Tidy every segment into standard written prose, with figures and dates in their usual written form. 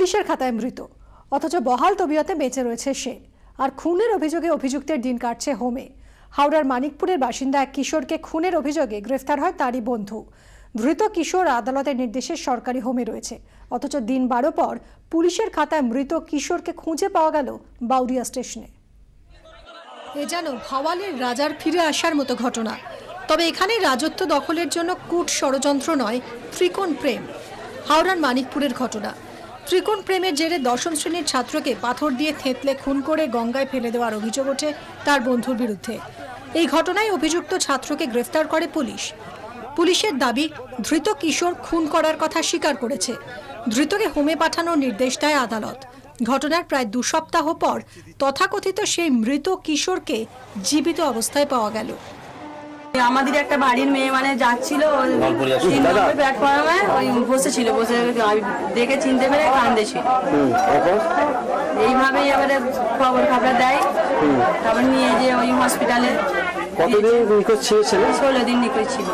পুলিশের খাতায় মৃত, অথচ বহাল তবিয়তে বেঁচে রয়েছে সে। আর খুনের অভিযোগে অভিযুক্তের দিন কাটছে হোমে। হাওড়ার মানিকপুরের বাসিন্দা এক কিশোরকে খুনের অভিযোগে গ্রেফতার হয় তারই বন্ধু। ধৃত কিশোর আদালতের নির্দেশে সরকারি হোমে রয়েছে, অথচ দিন 12 পর পুলিশের খাতায় মৃত কিশোরকে খুঁজে পাওয়া গেল বাউরিয়া স্টেশনে। এ যেন ভাওয়ালের রাজার ফিরে আসার মতো ঘটনা। তবে এখানে রাজত্ব দখলের জন্য কূট ষড়যন্ত্র নয়, ত্রিকোণ প্রেম। হাওড়ার মানিকপুরের ঘটনা। ত্রিকোণ প্রেমের জেরে 10ম শ্রেণীর ছাত্রকে পাথর দিয়ে থেঁতলে খুন করে গঙ্গায় ফেলে দেওয়ার অভিযোগ ওঠে তার বন্ধুর বিরুদ্ধে। এই ঘটনায় অভিযুক্ত ছাত্রকে গ্রেফতার করে পুলিশ। পুলিশের দাবি, ধৃত কিশোর খুন করার কথা স্বীকার করেছে। ধৃতকে হোমে পাঠানোর নির্দেশ দেয় আদালত। ঘটনার প্রায় 2 সপ্তাহ পর তথাকথিত সেই মৃত কিশোরকে জীবিত অবস্থায় পাওয়া গেল। আমাদের একটা বাড়ির মেয়ে মানে যাচ্ছিল প্ল্যাটফর্মে, ওই বসেছিল, বসে দেখে চিনতে পেরে কান্দেছিল। এইভাবেই এবারে খবর দেয়, তারপর নিয়ে যে ওই হসপিটালে। কতদিন নিখোঁজ ছিল? 16 দিন নিখোঁজ ছিল।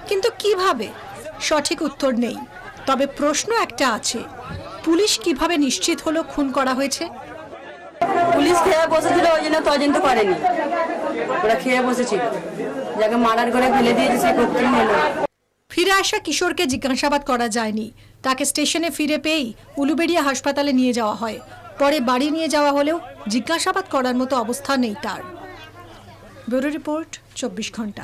কিন্তু কিভাবে, সঠিক উত্তর নেই। তবে প্রশ্ন একটা আছে, পুলিশ কিভাবে নিশ্চিত হলো খুন করা হয়েছে? পুলিশ খেয়ে বসেছিল, ওই জন্য তদন্ত করেনি। ওরা খেয়ে বসেছিল, যাকে মার্ডার করে ফেলে দিয়েছে সে করতে হলো। ফিরে আসা কিশোরকে জিজ্ঞাসাবাদ করা যায়নি। তাকে স্টেশনে ফিরে পেয়েই উলুবেড়িয়া হাসপাতালে নিয়ে যাওয়া হয়। পরে বাড়ি নিয়ে যাওয়া হলেও জিজ্ঞাসাবাদ করার মতো অবস্থা নেই তার। ব্যুরো রিপোর্ট, 24 ঘন্টা।